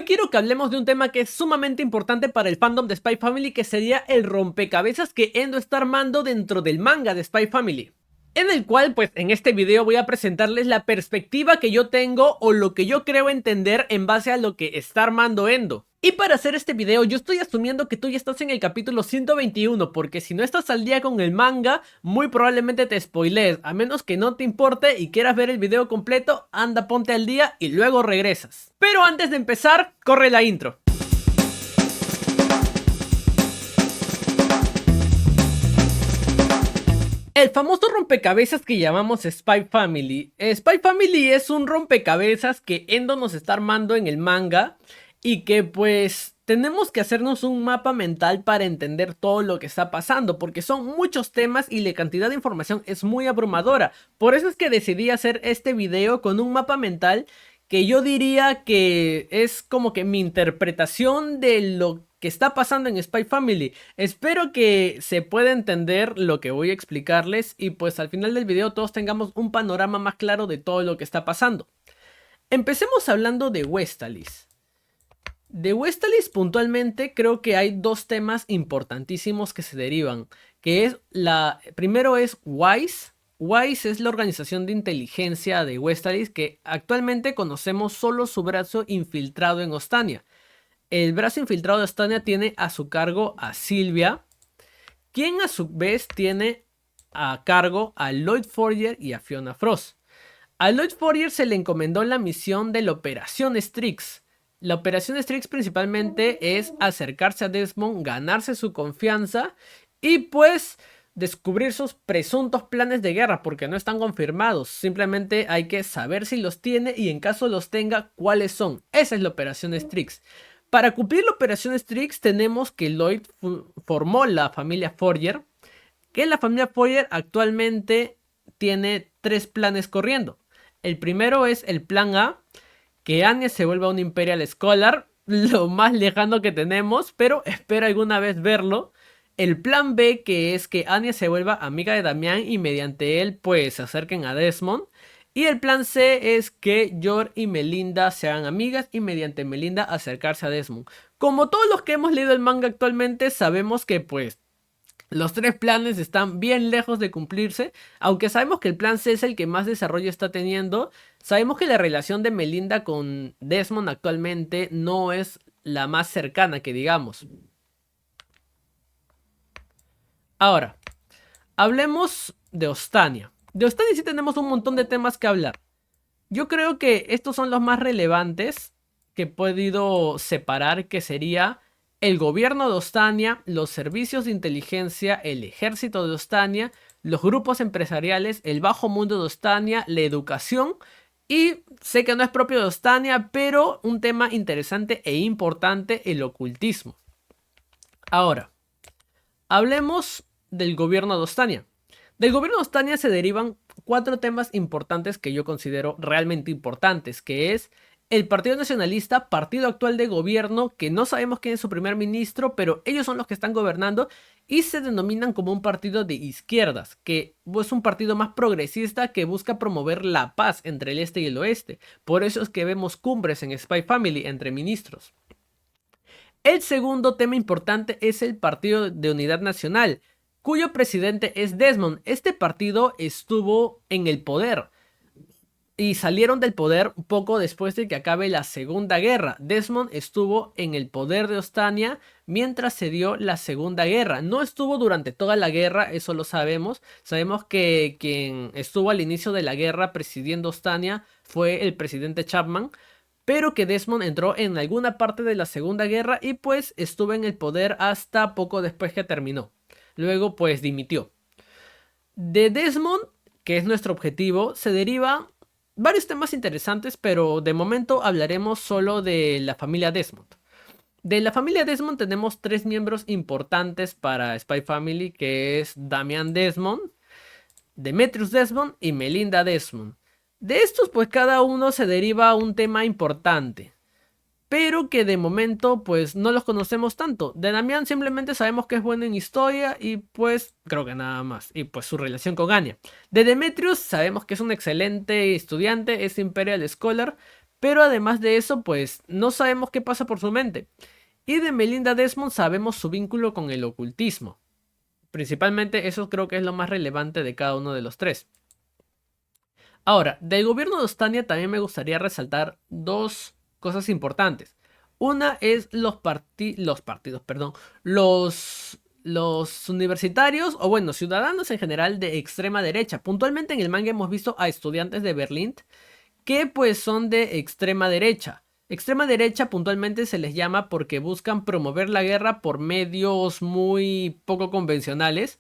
quiero que hablemos de un tema que es sumamente importante para el fandom de Spy Family, que sería el rompecabezas que Endo está armando dentro del manga de Spy Family. En el cual, pues, en este video voy a presentarles la perspectiva que yo tengo o lo que yo creo entender en base a lo que está armando Endo. Y para hacer este video yo estoy asumiendo que tú ya estás en el capítulo 121, porque si no estás al día con el manga, muy probablemente te spoilees. A menos que no te importe y quieras ver el video completo, anda, ponte al día y luego regresas. Pero antes de empezar, corre la intro. El famoso rompecabezas que llamamos Spy Family. Spy Family es un rompecabezas que Endo nos está armando en el manga y que pues tenemos que hacernos un mapa mental para entender todo lo que está pasando, porque son muchos temas y la cantidad de información es muy abrumadora. Por eso es que decidí hacer este video con un mapa mental que yo diría que es como que mi interpretación de lo que está pasando en Spy Family. Espero que se pueda entender lo que voy a explicarles y pues al final del video todos tengamos un panorama más claro de todo lo que está pasando. Empecemos hablando de Westalis. De Westalis puntualmente creo que hay dos temas importantísimos que se derivan, que es primero es WISE. WISE es la organización de inteligencia de Westalis, que actualmente conocemos solo su brazo infiltrado en Ostania. El brazo infiltrado de Ostania tiene a su cargo a Sylvia, quien a su vez tiene a cargo a Lloyd Forger y a Fiona Frost. A Lloyd Forger se le encomendó la misión de la Operación Strix. La Operación Strix principalmente es acercarse a Desmond, ganarse su confianza y pues descubrir sus presuntos planes de guerra, porque no están confirmados. Simplemente hay que saber si los tiene y en caso los tenga, cuáles son. Esa es la Operación Strix. Para cumplir la Operación Strix tenemos que Lloyd formó la familia Forger, que la familia Forger actualmente tiene tres planes corriendo. El primero es el plan A, que Anya se vuelva un Imperial Scholar, lo más lejano que tenemos, pero espero alguna vez verlo. El plan B, que es que Anya se vuelva amiga de Damián y mediante él pues se acerquen a Desmond. Y el plan C es que Yor y Melinda se hagan amigas y mediante Melinda acercarse a Desmond. Como todos los que hemos leído el manga actualmente sabemos que pues los tres planes están bien lejos de cumplirse, aunque sabemos que el plan C es el que más desarrollo está teniendo. Sabemos que la relación de Melinda con Desmond actualmente no es la más cercana que digamos. Ahora, hablemos de Ostania. De Ostania sí tenemos un montón de temas que hablar. Yo creo que estos son los más relevantes que he podido separar, que sería el gobierno de Ostania, los servicios de inteligencia, el ejército de Ostania, los grupos empresariales, el bajo mundo de Ostania, la educación y sé que no es propio de Ostania, pero un tema interesante e importante, el ocultismo. Ahora, hablemos del gobierno de Ostania. Del gobierno de Ostania se derivan cuatro temas importantes que yo considero realmente importantes, que es el Partido Nacionalista, partido actual de gobierno, que no sabemos quién es su primer ministro, pero ellos son los que están gobernando y se denominan como un partido de izquierdas, que es un partido más progresista que busca promover la paz entre el este y el oeste. Por eso es que vemos cumbres en Spy Family entre ministros. El segundo tema importante es el Partido de Unidad Nacional, cuyo presidente es Desmond. Este partido estuvo en el poder y salieron del poder poco después de que acabe la Segunda Guerra. Desmond estuvo en el poder de Ostania mientras se dio la Segunda Guerra. No estuvo durante toda la guerra, eso lo sabemos. Sabemos que quien estuvo al inicio de la guerra presidiendo Ostania fue el presidente Chapman, pero que Desmond entró en alguna parte de la Segunda Guerra y pues estuvo en el poder hasta poco después que terminó. Luego pues dimitió. De Desmond, que es nuestro objetivo, se deriva varios temas interesantes, pero de momento hablaremos solo de la familia Desmond. De la familia Desmond tenemos tres miembros importantes para Spy Family, que es Damian Desmond, Demetrius Desmond y Melinda Desmond. De estos pues cada uno se deriva un tema importante, pero que de momento pues no los conocemos tanto. De Damián simplemente sabemos que es bueno en historia y pues creo que nada más. Y pues su relación con Anya. De Demetrius sabemos que es un excelente estudiante, es Imperial Scholar, Pero además de eso, pues no sabemos qué pasa por su mente. Y de Melinda Desmond sabemos su vínculo con el ocultismo. Principalmente eso creo que es lo más relevante de cada uno de los tres. Ahora, del gobierno de Ostania también me gustaría resaltar dos cosas importantes. Una es los partidos, perdón, los universitarios, o bueno, ciudadanos en general de extrema derecha. Puntualmente en el manga hemos visto a estudiantes de Berlín que pues son de extrema derecha. Extrema derecha puntualmente se les llama porque buscan promover la guerra por medios muy poco convencionales,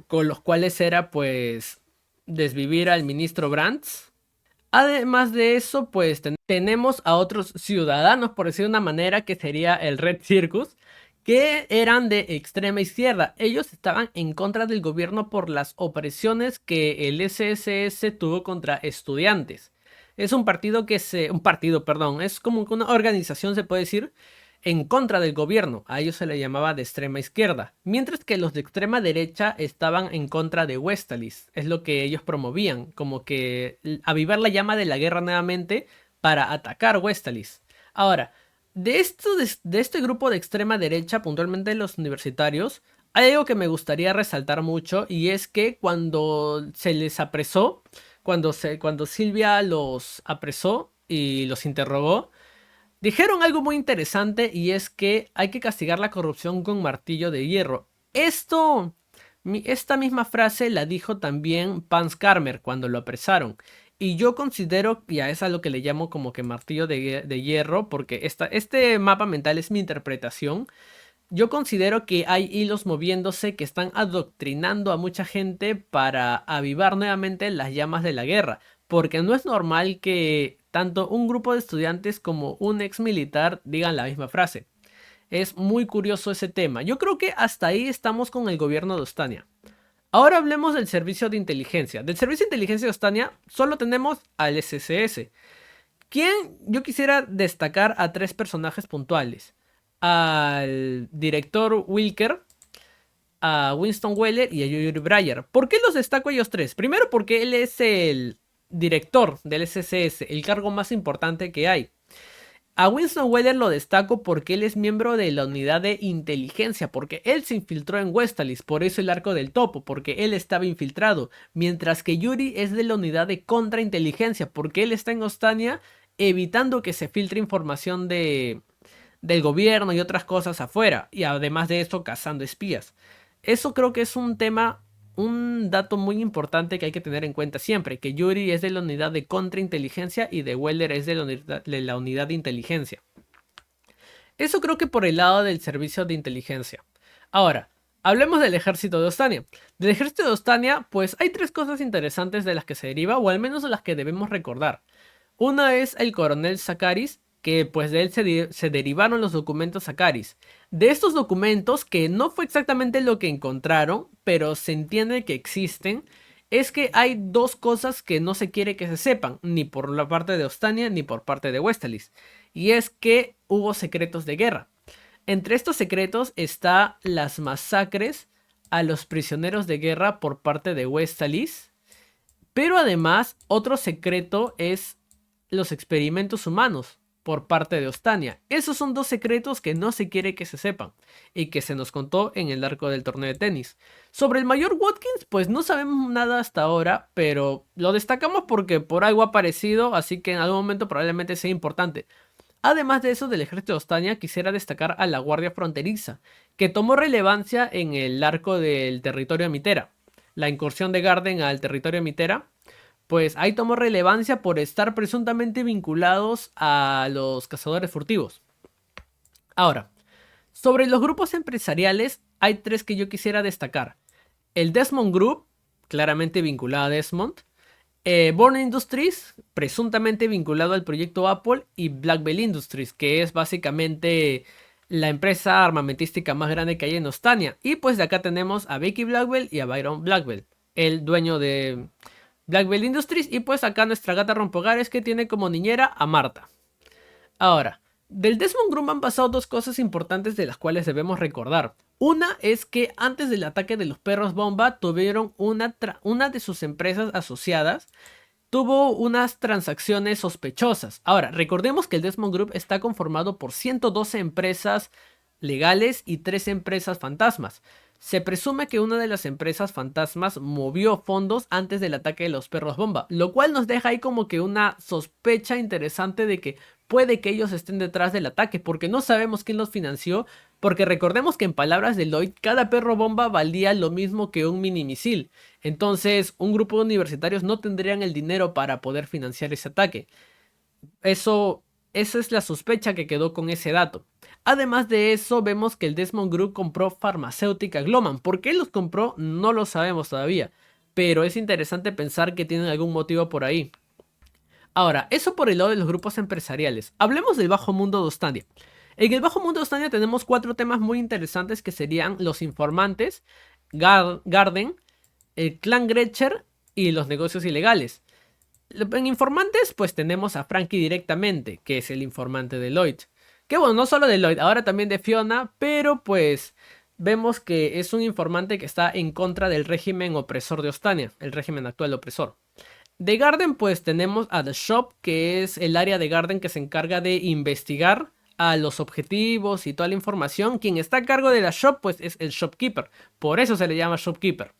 con los cuales era pues desvivir al ministro Brandt. Además de eso, pues tenemos a otros ciudadanos, por decir de una manera, que sería el Red Circus, que eran de extrema izquierda. Ellos estaban en contra del gobierno por las opresiones que el SSS tuvo contra estudiantes. Es un partido perdón, es como una organización, se puede decir, en contra del gobierno. A ellos se le llamaba de extrema izquierda. Mientras que los de extrema derecha estaban en contra de Westalis. Es lo que ellos promovían, como que avivar la llama de la guerra nuevamente para atacar Westalis. Ahora, de este grupo de extrema derecha, puntualmente los universitarios, hay algo que me gustaría resaltar mucho, y es que cuando se les apresó, cuando Silvia los apresó y los interrogó, dijeron algo muy interesante, y es que hay que castigar la corrupción con martillo de hierro. Esta misma frase la dijo también Pans Karmer cuando lo apresaron. Y yo considero, y a eso es lo que le llamo como que martillo de hierro, porque este mapa mental es mi interpretación. Yo considero que hay hilos moviéndose que están adoctrinando a mucha gente para avivar nuevamente las llamas de la guerra, porque no es normal que tanto un grupo de estudiantes como un ex militar digan la misma frase. Es muy curioso ese tema. Yo creo que hasta ahí estamos con el gobierno de Ostania. Ahora hablemos del servicio de inteligencia. Del servicio de inteligencia de Ostania solo tenemos al SSS. Yo quisiera destacar a tres personajes puntuales: al director Wilker, a Winston Weller y a Yuri Breyer. ¿Por qué los destaco a ellos tres? Primero porque él es el director del SSS, el cargo más importante que hay. A Winston Weller lo destaco porque él es miembro de la unidad de inteligencia, porque él se infiltró en Westalis, por eso el arco del topo, porque él estaba infiltrado, mientras que Yuri es de la unidad de contrainteligencia, porque él está en Ostania evitando que se filtre información del gobierno y otras cosas afuera, y además de eso cazando espías. Eso creo que es un dato muy importante que hay que tener en cuenta siempre, que Yuri es de la unidad de contrainteligencia y de Weller es de la unidad de inteligencia. Eso creo que por el lado del servicio de inteligencia. Ahora, hablemos del ejército de Ostania. Del ejército de Ostania, pues hay tres cosas interesantes de las que se deriva, o al menos de las que debemos recordar. Una es el coronel Sakaris, que pues de él se derivaron los documentos Sakaris. De estos documentos, que no fue exactamente lo que encontraron, pero se entiende que existen, es que hay dos cosas que no se quiere que se sepan, ni por la parte de Ostania ni por parte de Westalis. Y es que hubo secretos de guerra. Entre estos secretos está las masacres a los prisioneros de guerra por parte de Westalis. Pero además, otro secreto es los experimentos humanos por parte de Ostania. Esos son dos secretos que no se quiere que se sepan y que se nos contó en el arco del torneo de tenis. Sobre el mayor Watkins, pues no sabemos nada hasta ahora, pero lo destacamos porque por algo ha aparecido, así que en algún momento probablemente sea importante. Además de eso, del ejército de Ostania, quisiera destacar a la Guardia Fronteriza, que tomó relevancia en el arco del territorio Mitera. La incursión de Garden al territorio Mitera, pues ahí tomó relevancia por estar presuntamente vinculados a los cazadores furtivos. Ahora, sobre los grupos empresariales, hay tres que yo quisiera destacar. El Desmond Group, claramente vinculado a Desmond. Born Industries, presuntamente vinculado al proyecto Apple. Y Blackwell Industries, que es básicamente la empresa armamentística más grande que hay en Ostania. Y pues de acá tenemos a Becky Blackwell y a Byron Blackwell, el dueño de Blackwell Industries. Y pues acá nuestra gata rompogares, que tiene como niñera a Marta. Ahora, del Desmond Group han pasado dos cosas importantes de las cuales debemos recordar. Una es que antes del ataque de los perros bomba tuvieron una de sus empresas asociadas tuvo unas transacciones sospechosas. Ahora, recordemos que el Desmond Group está conformado por 112 empresas legales y 3 empresas fantasmas. Se presume que una de las empresas fantasmas movió fondos antes del ataque de los perros bomba, lo cual nos deja ahí como que una sospecha interesante de que puede que ellos estén detrás del ataque, porque no sabemos quién los financió, porque recordemos que en palabras de Lloyd, cada perro bomba valía lo mismo que un mini misil. Entonces, un grupo de universitarios no tendrían el dinero para poder financiar ese ataque. Esa es la sospecha que quedó con ese dato. Además de eso, vemos que el Desmond Group compró farmacéutica Gloman. ¿Por qué los compró? No lo sabemos todavía. Pero es interesante pensar que tienen algún motivo por ahí. Ahora, eso por el lado de los grupos empresariales. Hablemos del bajo mundo de Ostania. En el bajo mundo de Ostania tenemos 4 temas muy interesantes que serían los informantes, Garden, el clan Gretcher y los negocios ilegales. En informantes, pues tenemos a Frankie directamente, que es el informante de Lloyd. Que bueno, no solo de Lloyd, ahora también de Fiona, pero pues vemos que es un informante que está en contra del régimen opresor de Ostania, el régimen actual opresor. De Garden, pues tenemos a The Shop, que es el área de Garden que se encarga de investigar a los objetivos y toda la información. Quien está a cargo de la Shop, pues es el Shopkeeper, por eso se le llama Shopkeeper.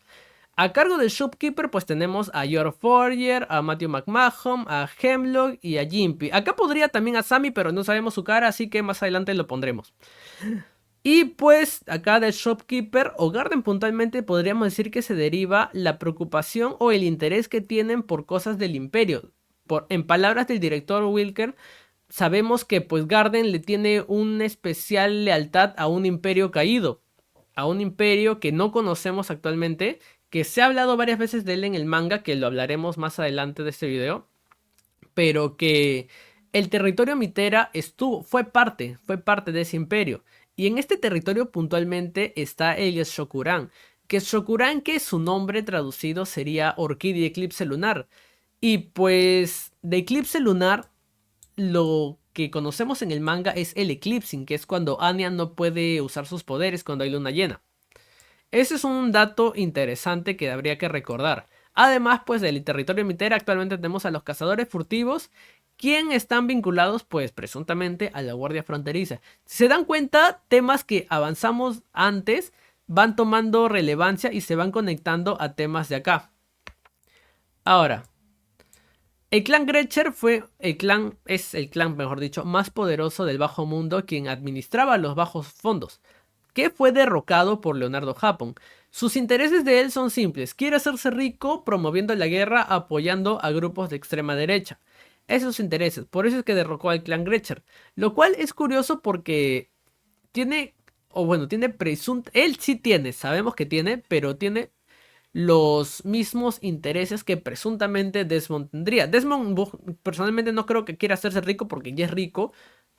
A cargo del Shopkeeper pues tenemos a George Forger, a Matthew McMahon, a Hemlock y a Jimpy. Acá podría también a Sammy, pero no sabemos su cara, así que más adelante lo pondremos. Y pues acá del Shopkeeper o Garden puntualmente podríamos decir que se deriva la preocupación o el interés que tienen por cosas del imperio. En palabras del director Wilker, sabemos que pues Garden le tiene una especial lealtad a un imperio caído. A un imperio que no conocemos actualmente, que se ha hablado varias veces de él en el manga, que lo hablaremos más adelante de este video, pero que el territorio Mitera fue parte de ese imperio. Y en este territorio puntualmente está el Shokuran, que su nombre traducido sería Orquídea Eclipse Lunar. Y pues de Eclipse Lunar lo que conocemos en el manga es el Eclipsing, que es cuando Anya no puede usar sus poderes cuando hay luna llena. Ese es un dato interesante que habría que recordar. Además, pues del territorio Mitera actualmente tenemos a los cazadores furtivos, quien están vinculados pues presuntamente a la Guardia Fronteriza. Si se dan cuenta, temas que avanzamos antes van tomando relevancia y se van conectando a temas de acá. Ahora, el clan Gretcher es el clan, mejor dicho, más poderoso del Bajo Mundo, quien administraba los bajos fondos, que fue derrocado por Leonardo Japón. Sus intereses de él son simples: quiere hacerse rico promoviendo la guerra, apoyando a grupos de extrema derecha. Esos intereses, por eso es que derrocó al clan Gretcher. Lo cual es curioso porque tiene, él sí tiene, sabemos que tiene, pero tiene los mismos intereses que presuntamente Desmond tendría. Desmond personalmente no creo que quiera hacerse rico porque ya es rico,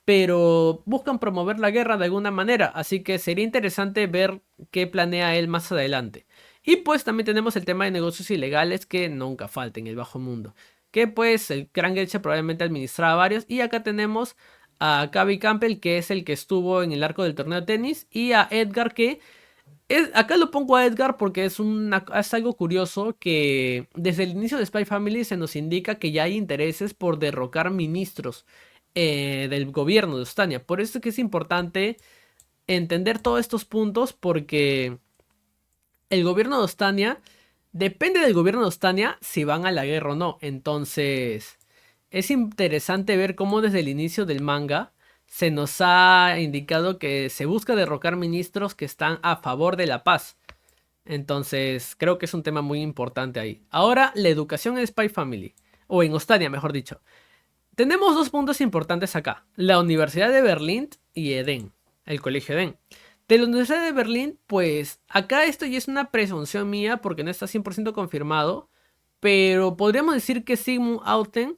pero buscan promover la guerra de alguna manera, así que sería interesante ver qué planea él más adelante. Y pues también tenemos el tema de negocios ilegales que nunca falta en el bajo mundo, que pues el Clan Gretcher probablemente administraba varios, y acá tenemos a Cavi Campbell, que es el que estuvo en el arco del torneo de tenis, y a Edgar, que acá lo pongo a Edgar porque es algo curioso que desde el inicio de Spy Family se nos indica que ya hay intereses por derrocar ministros del gobierno de Ostania. Por eso es que es importante entender todos estos puntos, porque el gobierno de Ostania depende del gobierno de Ostania si van a la guerra o no. Entonces es interesante ver cómo desde el inicio del manga se nos ha indicado que se busca derrocar ministros que están a favor de la paz. Entonces creo que es un tema muy importante ahí. Ahora, la educación en Spy Family, o en Ostania mejor dicho. Tenemos 2 puntos importantes acá: la Universidad de Berlín y Eden, el Colegio Eden. De la Universidad de Berlín, pues acá esto ya es una presunción mía porque no está 100% confirmado, pero podríamos decir que Sigmund Auten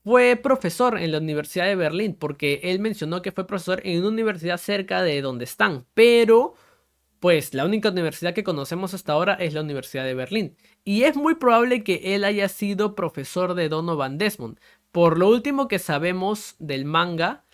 fue profesor en la Universidad de Berlín, porque él mencionó que fue profesor en una universidad cerca de donde están, pero pues la única universidad que conocemos hasta ahora es la Universidad de Berlín. Y es muy probable que él haya sido profesor de Donovan Desmond. Por lo último que sabemos del manga,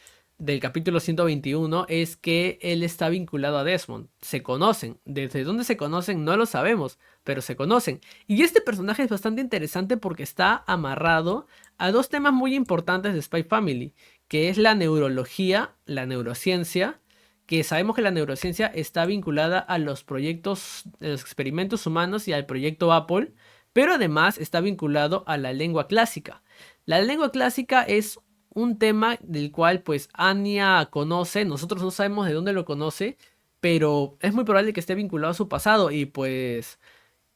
del capítulo 121 es que él está vinculado a Desmond. Se conocen. Desde dónde se conocen no lo sabemos, pero se conocen. Y este personaje es bastante interesante porque está amarrado a dos temas muy importantes de Spy Family, que es la neurología, la neurociencia, que sabemos que la neurociencia está vinculada a los proyectos, a los experimentos humanos y al proyecto Apple, pero además está vinculado a la lengua clásica. La lengua clásica es un tema del cual pues Anya conoce, nosotros no sabemos de dónde lo conoce, pero es muy probable que esté vinculado a su pasado y pues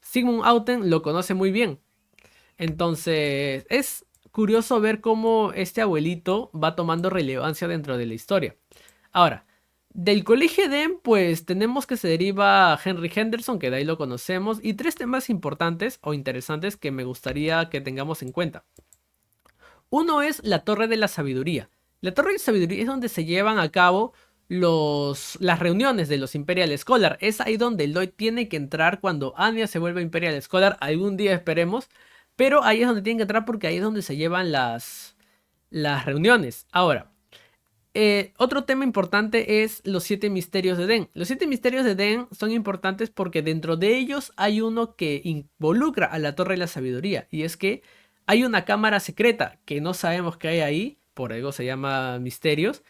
Sigmund Auten lo conoce muy bien. Entonces es curioso ver cómo este abuelito va tomando relevancia dentro de la historia. Ahora, del colegio Eden pues tenemos que se deriva Henry Henderson, que de ahí lo conocemos, y tres temas importantes o interesantes que me gustaría que tengamos en cuenta. Uno es la Torre de la Sabiduría. La Torre de la Sabiduría es donde se llevan a cabo las reuniones de los Imperial Scholar. Es ahí donde Lloyd tiene que entrar cuando Anya se vuelve Imperial Scholar. Algún día esperemos. Pero ahí es donde tiene que entrar porque ahí es donde se llevan las reuniones. Ahora, otro tema importante es los 7 misterios de Eden. Los 7 misterios de Eden son importantes porque dentro de ellos hay uno que involucra a la Torre de la Sabiduría. Y es que hay una cámara secreta que no sabemos qué hay ahí, por algo se llama misterios,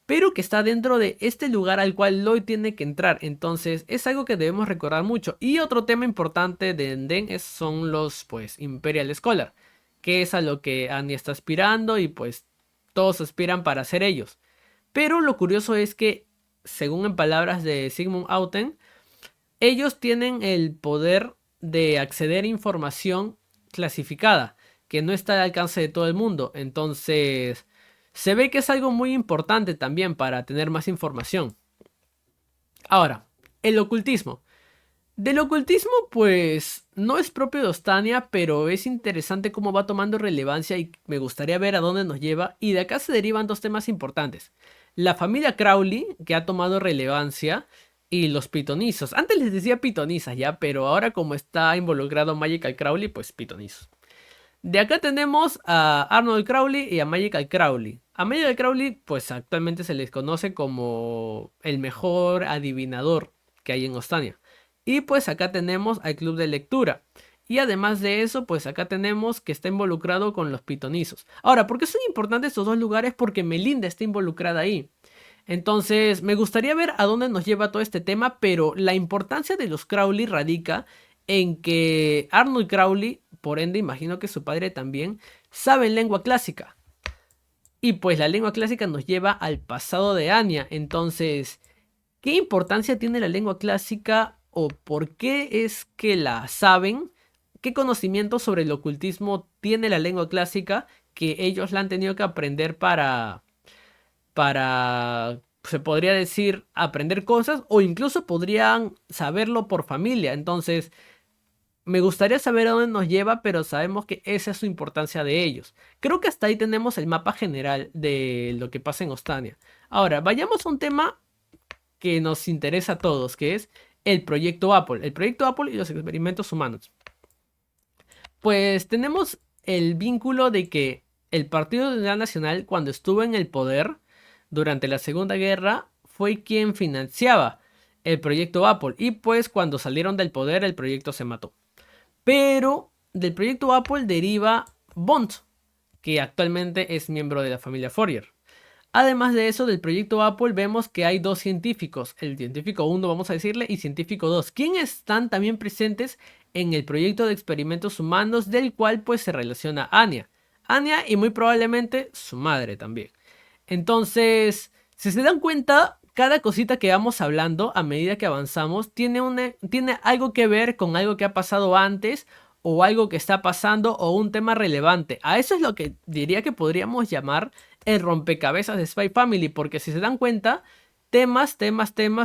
pero que está dentro de este lugar al cual Lloyd tiene que entrar. Entonces es algo que debemos recordar mucho. Y otro tema importante de Eden son los pues Imperial Scholar, que es a lo que Annie está aspirando y pues todos aspiran para ser ellos. Pero lo curioso es que, según en palabras de Sigmund Auten, ellos tienen el poder de acceder a información clasificada, que no está al alcance de todo el mundo. Entonces, se ve que es algo muy importante también para tener más información. Ahora, el ocultismo. Del ocultismo, pues, no es propio de Ostania, pero es interesante cómo va tomando relevancia y me gustaría ver a dónde nos lleva. Y de acá se derivan dos temas importantes. La familia Crowley, que ha tomado relevancia, y los pitonizos. Antes les decía pitonizas ya, pero ahora como está involucrado Magical Crowley, pues pitonizos. De acá tenemos a Arnold Crowley y a Magical Crowley. A Magical Crowley, pues actualmente se les conoce como el mejor adivinador que hay en Ostania. Y pues acá tenemos al club de lectura. Y además de eso, pues acá tenemos que está involucrado con los pitonizos. Ahora, ¿por qué son importantes estos dos lugares? Porque Melinda está involucrada ahí. Entonces, me gustaría ver a dónde nos lleva todo este tema, pero la importancia de los Crowley radica en que Arnold Crowley, por ende, imagino que su padre también, sabe lengua clásica. Y pues la lengua clásica nos lleva al pasado de Anya. Entonces, ¿qué importancia tiene la lengua clásica o por qué es que la saben? ¿Qué conocimiento sobre el ocultismo tiene la lengua clásica que ellos la han tenido que aprender para, se podría decir, aprender cosas o incluso podrían saberlo por familia? Entonces, me gustaría saber a dónde nos lleva, pero sabemos que esa es su importancia de ellos. Creo que hasta ahí tenemos el mapa general de lo que pasa en Ostania. Ahora, vayamos a un tema que nos interesa a todos, que es el proyecto Apple. El proyecto Apple y los experimentos humanos. Pues tenemos el vínculo de que el Partido de Unidad Nacional, cuando estuvo en el poder durante la Segunda Guerra, fue quien financiaba el proyecto Apple. Y pues cuando salieron del poder, el proyecto se mató. Pero del proyecto Apple deriva Bond, que actualmente es miembro de la familia Fourier. Además de eso, del proyecto Apple vemos que hay dos científicos, el científico 1 vamos a decirle y científico 2, quienes están también presentes en el proyecto de experimentos humanos del cual pues se relaciona Anya. Anya y muy probablemente su madre también. Entonces, si se dan cuenta, cada cosita que vamos hablando a medida que avanzamos tiene algo que ver con algo que ha pasado antes o algo que está pasando o un tema relevante. A eso es lo que diría que podríamos llamar el rompecabezas de Spy Family, porque si se dan cuenta, temas,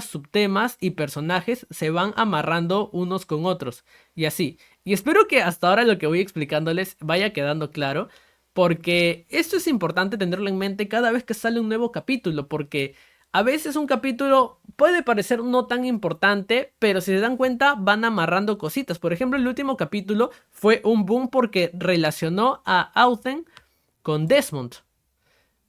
subtemas y personajes se van amarrando unos con otros y así. Y espero que hasta ahora lo que voy explicándoles vaya quedando claro, porque esto es importante tenerlo en mente cada vez que sale un nuevo capítulo, porque a veces un capítulo puede parecer no tan importante, pero si se dan cuenta van amarrando cositas. Por ejemplo, el último capítulo fue un boom porque relacionó a Auden con Desmond.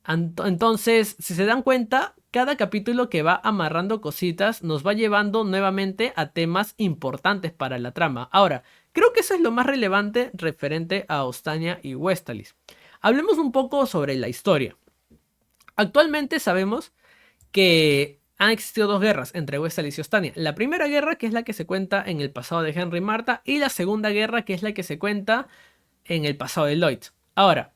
Entonces, si se dan cuenta, cada capítulo que va amarrando cositas nos va llevando nuevamente a temas importantes para la trama. Ahora, creo que eso es lo más relevante referente a Ostania y Westalis. Hablemos un poco sobre la historia. Actualmente sabemos que han existido dos guerras entre Westalis y Ostania. La primera guerra, que es la que se cuenta en el pasado de Henry y Marta, y la segunda guerra, que es la que se cuenta en el pasado de Lloyd. Ahora,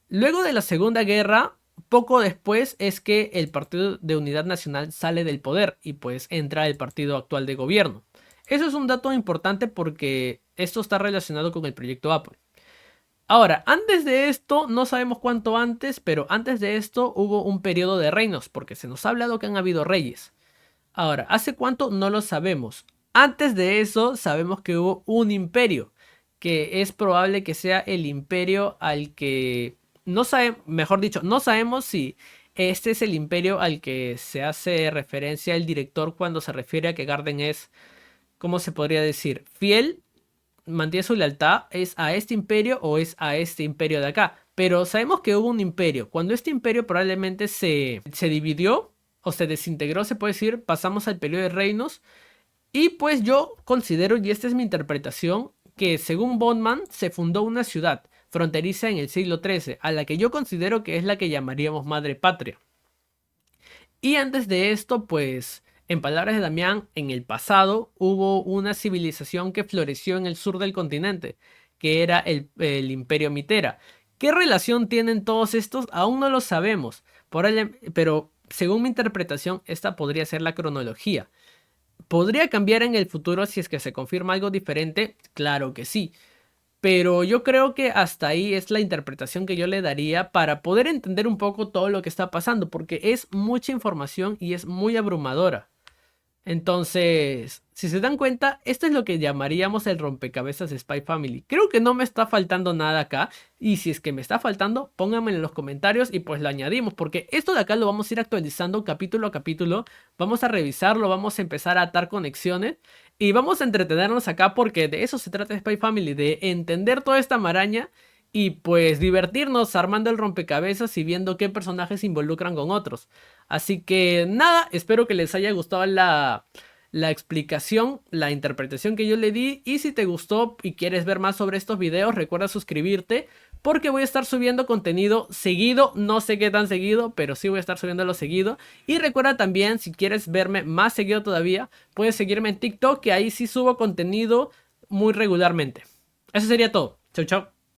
luego de la segunda guerra, poco después es que el Partido de Unidad Nacional sale del poder y pues entra el partido actual de gobierno. Eso es un dato importante porque esto está relacionado con el proyecto Apple. Ahora, antes de esto, no sabemos cuánto antes, pero antes de esto hubo un periodo de reinos, porque se nos ha hablado que han habido reyes. Ahora, ¿hace cuánto? No lo sabemos. Antes de eso, sabemos que hubo un imperio, que es probable que sea el imperio al que... No sabemos, mejor dicho, no sabemos si este es el imperio al que se hace referencia el director cuando se refiere a que Garden es, ¿cómo se podría decir? Fiel, mantiene su lealtad, ¿es a este imperio o es a este imperio de acá? Pero sabemos que hubo un imperio. Cuando este imperio probablemente se dividió o se desintegró, se puede decir, pasamos al periodo de reinos. Y pues yo considero, y esta es mi interpretación, que según Bondman se fundó una ciudad fronteriza en el siglo XIII, a la que yo considero que es la que llamaríamos Madre Patria. Y antes de esto, pues, en palabras de Damián, en el pasado hubo una civilización que floreció en el sur del continente, que era el Imperio Mitera. ¿Qué relación tienen todos estos? Aún no lo sabemos, pero según mi interpretación, esta podría ser la cronología. ¿Podría cambiar en el futuro si es que se confirma algo diferente? Claro que sí. Pero yo creo que hasta ahí es la interpretación que yo le daría para poder entender un poco todo lo que está pasando, porque es mucha información y es muy abrumadora. Entonces, si se dan cuenta, esto es lo que llamaríamos el rompecabezas de Spy Family. Creo que no me está faltando nada acá. Y si es que me está faltando, pónganmelo en los comentarios y pues lo añadimos. Porque esto de acá lo vamos a ir actualizando capítulo a capítulo. Vamos a revisarlo, vamos a empezar a atar conexiones. Y vamos a entretenernos acá porque de eso se trata Spy Family. De entender toda esta maraña y pues divertirnos armando el rompecabezas y viendo qué personajes se involucran con otros. Así que nada, espero que les haya gustado la explicación, la interpretación que yo le di. Y si te gustó y quieres ver más sobre estos videos, recuerda suscribirte porque voy a estar subiendo contenido seguido. No sé qué tan seguido, pero sí voy a estar subiéndolo seguido. Y recuerda también, si quieres verme más seguido todavía, puedes seguirme en TikTok, que ahí sí subo contenido muy regularmente. Eso sería todo. Chau, chau.